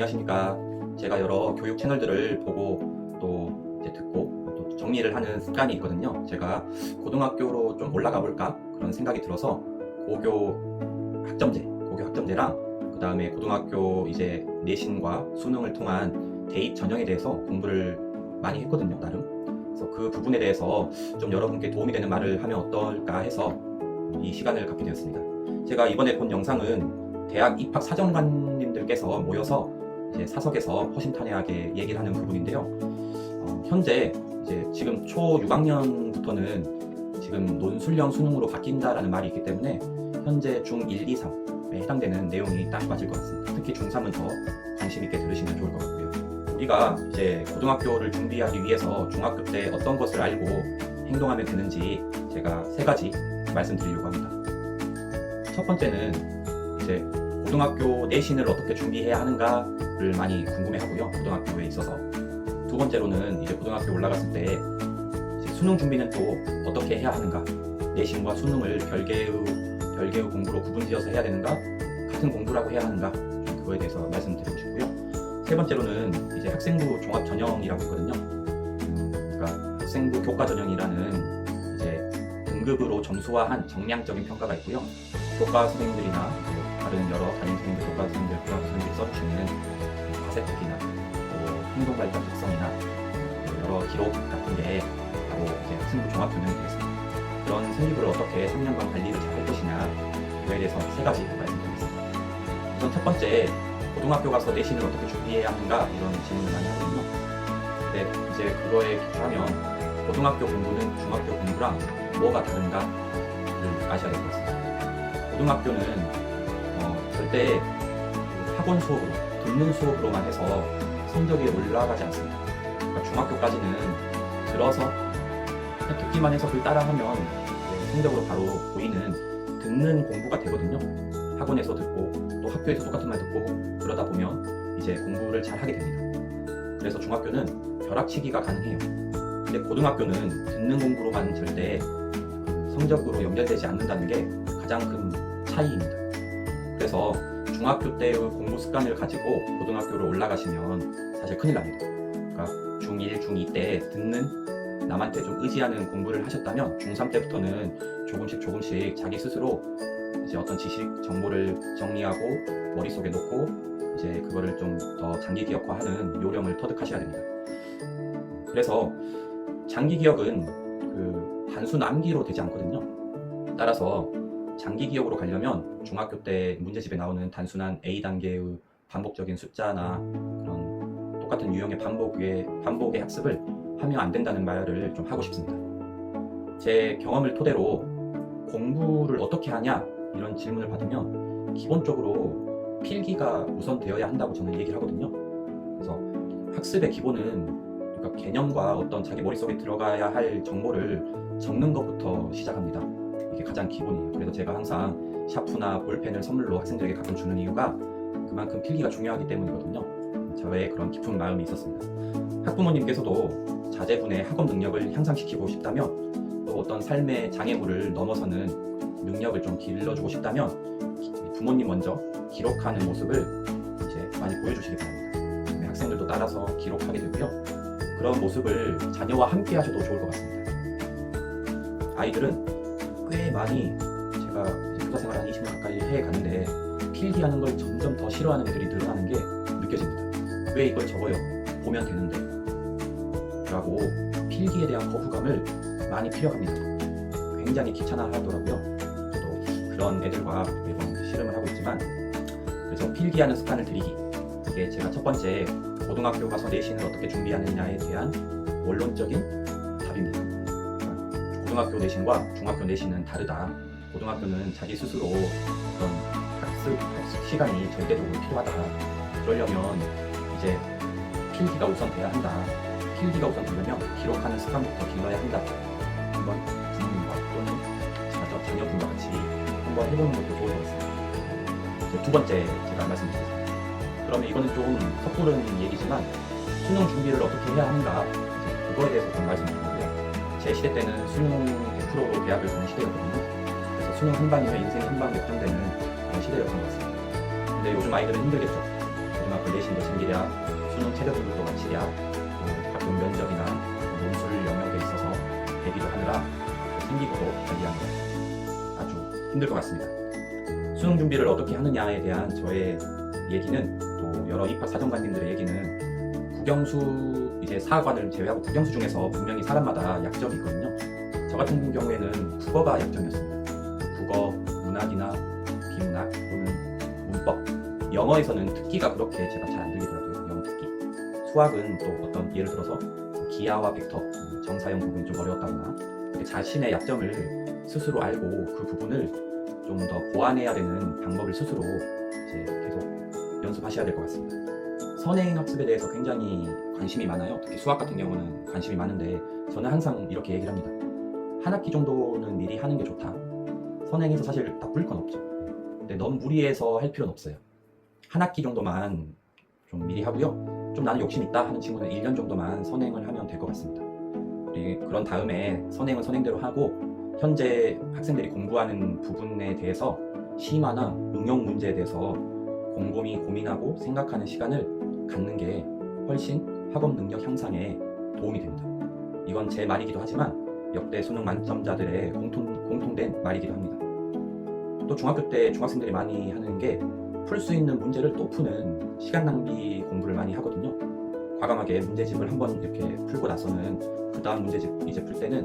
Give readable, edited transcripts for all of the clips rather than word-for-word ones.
안녕하십니까. 제가 여러 교육 채널들을 보고 또 이제 듣고 또 정리를 하는 습관이 있거든요. 제가 고등학교로 좀 올라가 볼까 그런 생각이 들어서 고교 학점제랑 그 다음에 고등학교 이제 내신과 수능을 통한 대입 전형에 대해서 공부를 많이 했거든요, 나름. 그래서 그 부분에 대해서 좀 여러분께 도움이 되는 말을 하면 어떨까 해서 이 시간을 갖게 되었습니다. 제가 이번에 본 영상은 대학 입학 사정관님들께서 모여서 이제 사석에서 허심탄회하게 얘기를 하는 부분인데요. 현재 이제 지금 초 6학년부터는 지금 논술형 수능으로 바뀐다라는 말이 있기 때문에 현재 중 1, 2, 3에 해당되는 내용이 딱 맞을 것 같습니다. 특히 중3은 더 관심 있게 들으시면 좋을 것 같고요. 우리가 이제 고등학교를 준비하기 위해서 중학교 때 어떤 것을 알고 행동하면 되는지 제가 3가지 말씀드리려고 합니다. 첫 번째는 이제 고등학교 내신을 어떻게 준비해야 하는가를 많이 궁금해하고요. 고등학교에 있어서. 두 번째로는 이제 고등학교 올라갔을 때 이제 수능 준비는 또 어떻게 해야 하는가, 내신과 수능을 별개의 공부로 구분지어서 해야 되는가, 같은 공부라고 해야 하는가, 그거에 대해서 말씀드리고 싶고요. 세 번째로는 이제 학생부 종합 전형이라고 있거든요. 그러니까 학생부 교과 전형이라는 이제 등급으로 점수화한 정량적인 평가가 있고요. 교과 선생님들이나 다른 여러 담임 선생님들, 교과 선생님들, 고등학교 선생님들이 써주시는 가세특기나 또 행동발달 특성이나 여러 기록 같은 게 바로 이제 학생부 종합 전형이 되겠습니다. 그런 생기부를 어떻게 3년간 관리를 잘 할 것이냐, 그거에 대해서 3가지 말씀드리겠습니다. 우선 첫 번째, 고등학교 가서 내신을 어떻게 준비해야 하는가, 이런 질문을 많이 하거든요. 근데 이제 그거에 기초하면 고등학교 공부는 중학교 공부랑 뭐가 다른가를 아셔야 될 것 같습니다. 고등학교는 절대 학원 수업으로, 듣는 수업으로만 해서 성적이 올라가지 않습니다. 그러니까 중학교까지는 들어서 듣기만 해서 그걸 따라하면 성적으로 바로 보이는 듣는 공부가 되거든요. 학원에서 듣고 또 학교에서 똑같은 말 듣고 그러다 보면 이제 공부를 잘 하게 됩니다. 그래서 중학교는 벼락치기가 가능해요. 근데 고등학교는 듣는 공부로만 절대 성적으로 연결되지 않는다는 게 가장 큰 차이입니다. 그래서 중학교 때의 공부 습관을 가지고 고등학교로 올라가시면 사실 큰일 납니다. 그러니까 중1, 중2 때 듣는, 남한테 좀 의지하는 공부를 하셨다면 중3 때부터는 조금씩 자기 스스로 이제 어떤 지식, 정보를 정리하고 머릿속에 놓고 이제 그거를 좀 더 장기 기억화하는 요령을 터득하셔야 됩니다. 그래서 장기 기억은 그 단순 암기로 되지 않거든요. 따라서 장기 기억으로 가려면 중학교 때 문제집에 나오는 단순한 A단계의 반복적인 숫자나 그런 똑같은 유형의 반복의 학습을 하면 안 된다는 말을 좀 하고 싶습니다. 제 경험을 토대로 공부를 어떻게 하냐, 이런 질문을 받으면 기본적으로 필기가 우선 되어야 한다고 저는 얘기를 하거든요. 그래서 학습의 기본은 그러니까 개념과 어떤 자기 머릿속에 들어가야 할 정보를 적는 것부터 시작합니다. 이게 가장 기본이에요. 그래서 제가 항상 샤프나 볼펜을 선물로 학생들에게 가끔 주는 이유가 그만큼 필기가 중요하기 때문이거든요. 저의 그런 깊은 마음이 있었습니다. 학부모님께서도 자제분의 학업 능력을 향상시키고 싶다면, 또 어떤 삶의 장애물을 넘어서는 능력을 좀 길러주고 싶다면 부모님 먼저 기록하는 모습을 이제 많이 보여주시기 바랍니다. 학생들도 따라서 기록하게 되고요. 그런 모습을 자녀와 함께 하셔도 좋을 것 같습니다. 아이들은 꽤 많이, 제가 교사 생활 한 20년 가까이 해가는데 필기하는 걸 점점 더 싫어하는 애들이 늘어나는 게 느껴집니다. 왜 이걸 적어요? 보면 되는데 라고 필기에 대한 거부감을 많이 피력합니다. 굉장히 귀찮아하더라고요. 저도 그런 애들과 매번 씨름을 하고 있지만, 그래서 필기하는 습관을 들이기, 이게 제가 첫 번째 고등학교 가서 내신을 어떻게 준비하느냐에 대한 원론적인 답입니다. 고등학교 내신과 중학교 내신은 다르다. 고등학교는 자기 스스로 어떤 학습 시간이 절대적으로 필요하다. 그러려면 이제 필기가 우선 돼야 한다. 필기가 우선 되려면 기록하는 습관부터 길러야 한다. 한번 부모님과 또는 자녀분과 같이 한번 해보는 것도 좋을 것 같습니다. 두 번째 제가 말씀드리겠습니다. 그러면 이거는 좀 섣부른 얘기지만 수능 준비를 어떻게 해야 하는가, 그거에 대해서 좀 말씀드리고요. 제 시대 때는 수능 100%로 대학을 가는 시대였거든요. 그래서 수능 한 방이면 인생 한 방 결정되는 그런 시대였던 것 같습니다. 근데 요즘 아이들은 힘들겠죠. 고등학교 내신도 챙기고 제가 수능 최저 등급도 마치랴 또 가끔 면접이나 논술 영역에 있어서 대비를 하느라 생기고도 관리하느라 아주 힘들 것 같습니다. 수능 준비를 어떻게 하느냐에 대한 저의 얘기는 또 여러 입학 사정관님들의 얘기는 국영수 이제 4과를 제외하고 국영수 중에서 분명히 사람마다 약점이 있거든요. 저 같은 경우에는 국어가 약점이었습니다. 국어, 문학이나 비문학 또는 문법, 영어에서는 특기가 그렇게 제가 잘 안 들리더라고요. 영어 특기. 수학은 또 어떤 예를 들어서 기하와 벡터, 정사형 부분이 좀 어려웠다거나 이렇게 자신의 약점을 스스로 알고 그 부분을 좀 더 보완해야 되는 방법을 스스로 이제 계속 연습하셔야 될 것 같습니다. 선행 학습에 대해서 굉장히 관심이 많아요. 특히 수학 같은 경우는 관심이 많은데 저는 항상 이렇게 얘기를 합니다. 한 학기 정도는 미리 하는 게 좋다. 선행해서 사실 나쁠 건 없죠. 근데 너무 무리해서 할 필요는 없어요. 한 학기 정도만 좀 미리 하고요. 좀 나는 욕심 있다 하는 친구는 1년 정도만 선행을 하면 될 것 같습니다. 그런 다음에 선행은 선행대로 하고 현재 학생들이 공부하는 부분에 대해서 심화나 응용 문제에 대해서 곰곰이 고민하고 생각하는 시간을 갖는 게 훨씬 학업 능력 향상에 도움이 됩니다. 이건 제 말이기도 하지만 역대 수능 만점자들의 공통된 말이기도 합니다. 또 중학교 때 중학생들이 많이 하는 게 풀 수 있는 문제를 또 푸는 시간 낭비 공부를 많이 하거든요. 과감하게 문제집을 한번 이렇게 풀고 나서는 그 다음 문제집 이제 풀 때는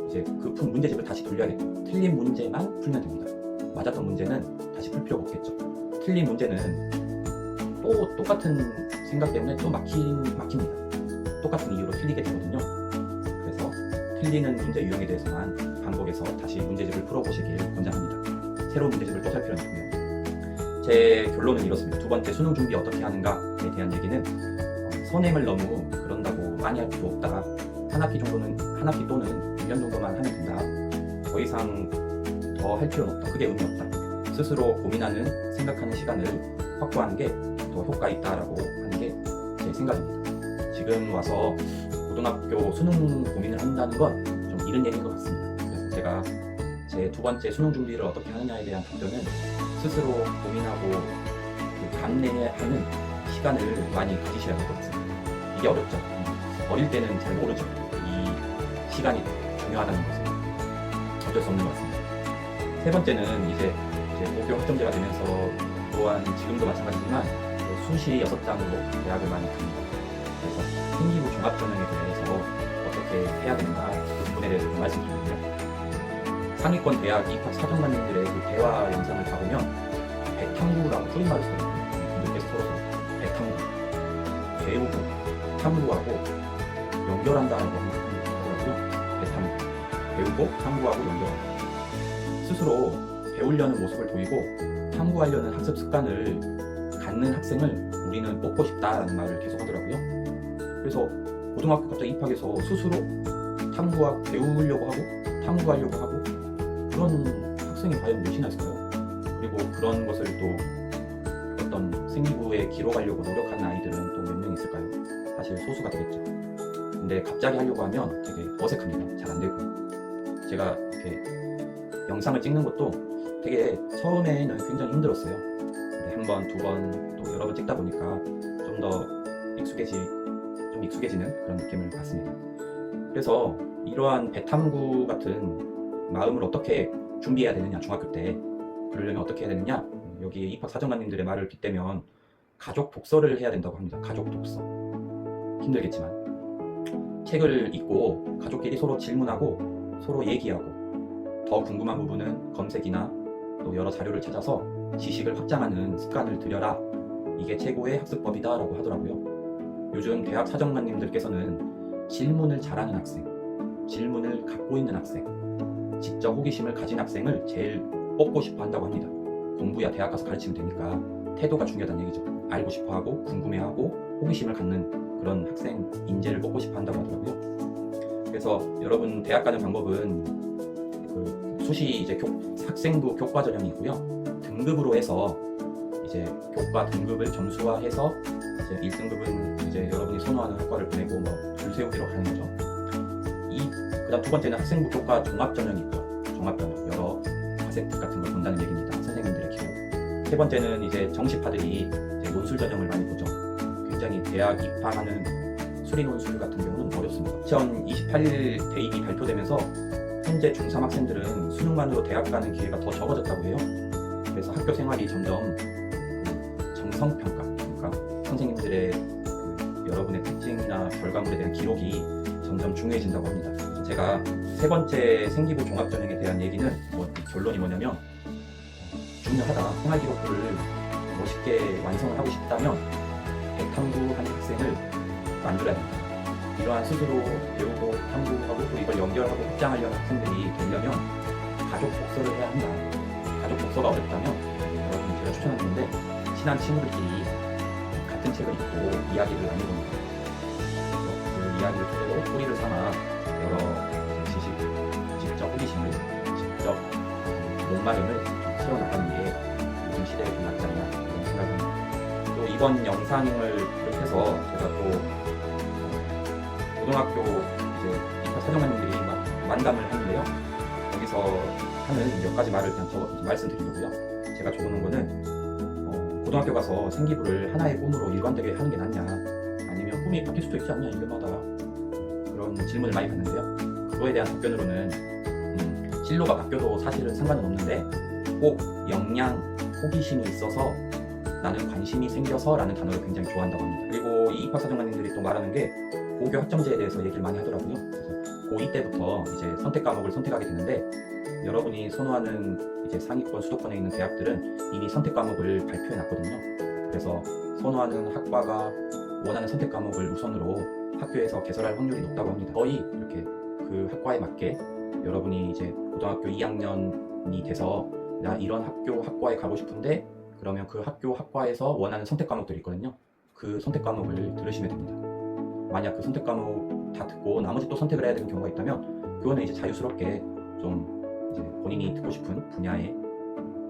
이제 그 푼 문제집을 다시 돌려야겠죠. 틀린 문제만 풀면 됩니다. 맞았던 문제는 다시 풀 필요가 없겠죠. 틀린 문제는 또 똑같은 생각 때문에 또 막힙니다. 똑같은 이유로 틀리게 되거든요. 그래서 틀리는 문제 유형에 대해서만 반복해서 다시 문제집을 풀어보시길 권장합니다. 새로운 문제집을 또 살 필요는 없고요. 제 결론은 이렇습니다. 두 번째, 수능 준비 어떻게 하는가에 대한 얘기는 선행을 너무 그런다고 많이 할 필요 없다. 한 학기 또는 1년 정도만 하면 된다. 더 이상 더 할 필요는 없다. 그게 의미 없다. 스스로 고민하는, 생각하는 시간을 확보하는 게 더 효과 있다라고 하는 게 제 생각입니다. 지금 와서 고등학교 수능 고민을 한다는 건 좀 이른 얘기인 것 같습니다. 그래서 제가 제 두 번째 수능 준비를 어떻게 하느냐에 대한 답변은 스스로 고민하고 감내하는 시간을 많이 가지셔야 될 것 같습니다. 이게 어렵죠. 어릴 때는 잘 모르죠. 이 시간이 중요하다는 것을 어쩔 수 없는 것 같습니다. 세 번째는 이제 고교 학점제가 되면서 또한 지금도 마찬가지지만 수시 6장으로 대학을 많이 갑니다. 그래서 생기부 종합전형에 대해서 어떻게 해야 되는가 그 부분에 대해서 좀 말씀드리고요. 상위권 대학 입학 사정관님들의 그 대화 영상을 봐보면 배탐구라고 줄임말을 써요. 분들께서 서로 배탐구, 배우고, 탐구하고 연결한다고 하더라고요. 배탐구, 배우고, 탐구하고 연결하고 스스로 배우려는 모습을 보이고 탐구하려는 학습 습관을 갖는 학생을 우리는 뽑고 싶다는 말을 계속 하더라고요. 그래서 고등학교 갑자기 입학해서 스스로 배우려고 하고 탐구하려고 하고 그런 학생이 과연 몇이나 있을까요? 그리고 그런 것을 또 어떤 생기부에 기록하려고 노력하는 아이들은 또 몇 명 있을까요? 사실 소수가 되겠죠. 근데 갑자기 하려고 하면 되게 어색합니다. 잘 안 되고. 제가 이렇게 영상을 찍는 것도 되게 처음에는 굉장히 힘들었어요. 근데 한 번, 두 번, 또 여러 번 찍다 보니까 좀 더 익숙해지는 그런 느낌을 받습니다. 그래서 이러한 배탐구 같은 마음을 어떻게 준비해야 되느냐, 중학교 때 그러려면 어떻게 해야 되느냐, 여기 입학 사정관님들의 말을 빗대면 가족 독서를 해야 된다고 합니다. 가족 독서. 힘들겠지만 책을 읽고 가족끼리 서로 질문하고 서로 얘기하고 더 궁금한 부분은 검색이나 또 여러 자료를 찾아서 지식을 확장하는 습관을 들여라. 이게 최고의 학습법이다 라고 하더라고요. 요즘 대학 사정관님들께서는 질문을 잘하는 학생, 질문을 갖고 있는 학생, 직접 호기심을 가진 학생을 제일 뽑고 싶어 한다고 합니다. 공부야 대학 가서 가르치면 되니까 태도가 중요하다는 얘기죠. 알고 싶어 하고 궁금해하고 호기심을 갖는 그런 학생 인재를 뽑고 싶어 한다고 하더라고요. 그래서 여러분 대학 가는 방법은 그 수시 이제 학생부 교과 전형이 있고요. 등급으로 해서 이제 교과 등급을 점수화해서 이제 1등급은 이제 여러분이 선호하는 학과를 보내고 뭐 줄 세우기로 하는 거죠. 그다음 두 번째는 학생부 교과 종합 전형이 있죠. 종합 전형 여러 카세트 같은 걸 본다는 얘기입니다. 선생님들의 기호. 세 번째는 이제 정시파들이 이제 논술 전형을 많이 보죠. 굉장히 대학 입학하는 수리 논술 같은 경우는 어렵습니다. 2028 대입이 발표되면서 현재 중3 학생들은 수능만으로 대학 가는 기회가 더 적어졌다고 해요. 그래서 학교 생활이 점점 정성평가, 그러니까 선생님들의 여러분의 특징이나 결과물에 대한 기록이 점점 중요해진다고 합니다. 그래서 제가 세 번째 생기부 종합전형에 대한 얘기는 결론이 뭐냐면 중요하다. 생활 기록부를 멋있게 완성을 하고 싶다면 대탐구하는 학생을 만들어야 된다. 이러한 스스로 배우고 탐구하고 또 이걸 연결하고 확장하려는 학생들이 되려면 가족 독서를 해야 한다. 가족 독서가 어렵다면 여러분 제가 추천하는데 친한 친구들끼리 같은 책을 읽고 이야기를 나누는 거예요. 그 이야기를 토대로 뿌리를 삼아 여러 지식, 지적 호기심을 직접 목마름을 채워나가는 게 요즘 시대에 좀 맞지 않나 이런 생각입니다. 또 이번 영상을 비롯해서 제가 또 고등학교 이제 입학 사정관님들이 막 만담을 하는데요. 거기서 하는 몇 가지 말을 그냥 말씀드리려고요. 제가 적어놓은 거는 고등학교 가서 생기부를 하나의 꿈으로 일관되게 하는 게 낫냐, 아니면 꿈이 바뀔 수도 있지 않냐, 1년마다 그런 질문을 많이 받는데요. 그거에 대한 답변으로는 진로가 바뀌어도 사실은 상관은 없는데 꼭 역량, 호기심이 있어서 나는 관심이 생겨서 라는 단어를 굉장히 좋아한다고 합니다. 그리고 이 입학사정관님들이 또 말하는 게 고교 학점제에 대해서 얘기를 많이 하더라고요. 그래서 고2 때부터 이제 선택 과목을 선택하게 되는데 여러분이 선호하는 이제 상위권 수도권에 있는 대학들은 이미 선택 과목을 발표해 놨거든요. 그래서 선호하는 학과가 원하는 선택 과목을 우선으로 학교에서 개설할 확률이 높다고 합니다. 거의 이렇게 그 학과에 맞게 여러분이 이제 고등학교 2학년이 돼서 나 이런 학과에 가고 싶은데 그러면 그 학과에서 원하는 선택 과목들이 있거든요. 그 선택 과목을 들으시면 됩니다. 만약 그 선택 과목 다 듣고 나머지 또 선택을 해야 되는 경우가 있다면 그거는 이제 자유스럽게 좀 이제 본인이 듣고 싶은 분야에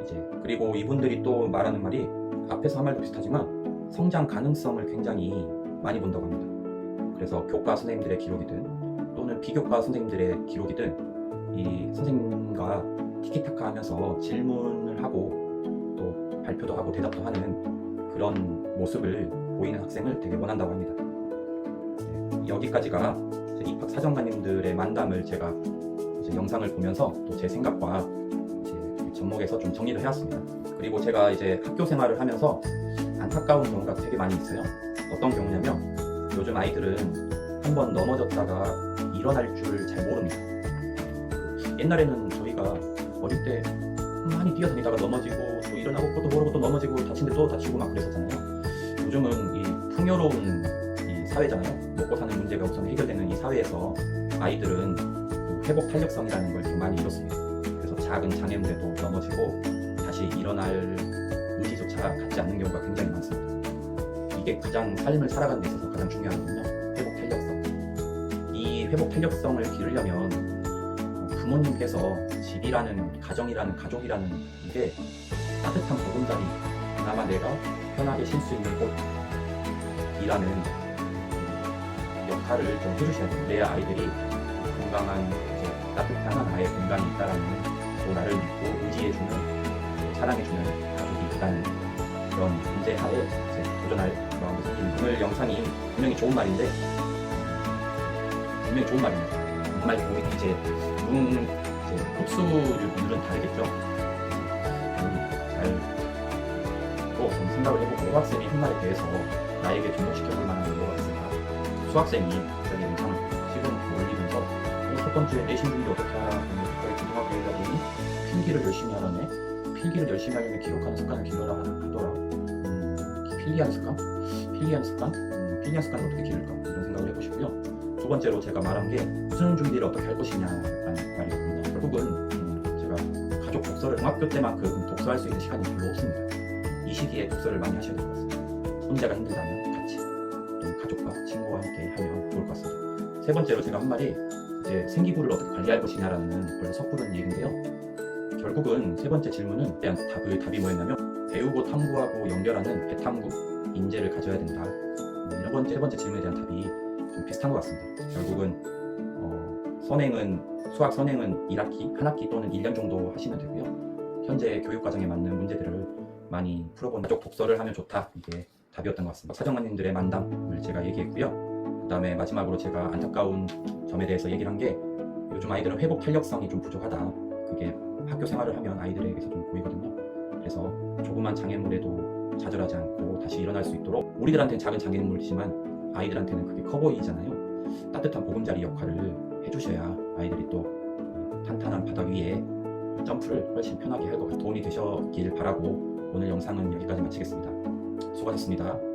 이제 그리고 이분들이 또 말하는 말이 앞에서 한 말도 비슷하지만 성장 가능성을 굉장히 많이 본다고 합니다. 그래서 교과 선생님들의 기록이든 또는 비교과 선생님들의 기록이든 이 선생님과 티키타카 하면서 질문을 하고 또 발표도 하고 대답도 하는 그런 모습을 보이는 학생을 되게 원한다고 합니다. 여기까지가 입학 사정관님들의 만담을 제가 이제 영상을 보면서 또 제 생각과 이제 접목해서 좀 정리를 해왔습니다. 그리고 제가 이제 학교 생활을 하면서 안타까운 경우가 되게 많이 있어요. 어떤 경우냐면 요즘 아이들은 한번 넘어졌다가 일어날 줄 잘 모릅니다. 옛날에는 저희가 어릴 때 많이 뛰어다니다가 넘어지고 또 일어나고 또 모르고 또 넘어지고 다친데 또 다치고 막 그랬었잖아요. 요즘은 이 풍요로운 이 사회잖아요. 먹고 사는 문제가 우선 해결되는 이 사회에서 아이들은 그 회복 탄력성이라는 걸 좀 많이 잃었습니다. 그래서 작은 장애물에도 넘어지고 다시 일어날 의지조차 갖지 않는 경우가 굉장히 많습니다. 이게 가장 삶을 살아가는 데 있어서 가장 중요하거든요. 회복 탄력성. 이 회복 탄력성을 기르려면 부모님께서 집이라는 가정이라는 가족이라는 이게 따뜻한 보금자리, 그나마 내가 편하게 쉴 수 있는 곳이라는 역할을 좀 해주셔야 돼요. 내 아이들이 건강한 이제 따뜻한 나의 공간이 있다라는 또 나를 믿고 의지해주는 사랑해주는 가족이 있다는 그런 문제 하에 이제 도전할 마음이 생깁니다. 오늘 영상이 분명히 좋은 말인데 분명히 좋은 말입니다. 정말 이제 흡수율은 다르겠죠. 좀 생각을 해보고 수학쌤이 한 말에 대해서 나에게 접목시켜볼 만한 뭐가 있을까. 수학쌤이 여기 영상을 지금 올리면서 첫 번째 내신 준비 어떻게 하라, 고등학교에다 보니 필기를 열심히 하라네. 필기를 열심히 하려면 기록하는 습관을 기르라 하더라. 필기하는 습관? 필기하는 습관을 어떻게 기를까? 이런 생각을 해보시고요. 두 번째로 제가 말한 게 수능 준비를 어떻게 할 것이냐라는 말이거든요. 결국은 제가 가족 독서를 중학교 때만큼 독서할 수 있는 시간이 별로 없습니다. 이 시기에 독서를 많이 하셔야 될 것 같습니다. 혼자가 힘들다면 같이 또 가족과 친구와 함께 하면 좋을 것 같습니다. 세 번째로 제가 한 말이 이제 생기부를 어떻게 관리할 것이냐라는 원래 섣부른 얘기인데요. 결국은 세 번째 질문은 대한 답이 뭐였냐면 배우고 탐구하고 연결하는 배탐구 인재를 가져야 된다. 세 번째 질문에 대한 답이 좀 비슷한 것 같습니다. 결국은 수학 선행은 1학기, 한 학기 또는 1년 정도 하시면 되고요. 현재 교육과정에 맞는 문제들을 많이 풀어본 가족 독서를 하면 좋다. 이게 답이었던 것 같습니다. 사정아님들의 만담을 제가 얘기했고요. 그 다음에 마지막으로 제가 안타까운 점에 대해서 얘기를 한 게, 요즘 아이들은 회복 탄력성이 좀 부족하다. 그게 학교 생활을 하면 아이들에게서 좀 보이거든요. 그래서 조그만 장애물에도 좌절하지 않고 다시 일어날 수 있도록, 우리들한테는 작은 장애물이지만 아이들한테는 그게 커 보이잖아요. 따뜻한 보금자리 역할을 해주셔야 아이들이 또 탄탄한 바닥 위에 점프를 훨씬 편하게 할 것 같아요. 도움이 되셨길 바라고 오늘 영상은 여기까지 마치겠습니다. 수고하셨습니다.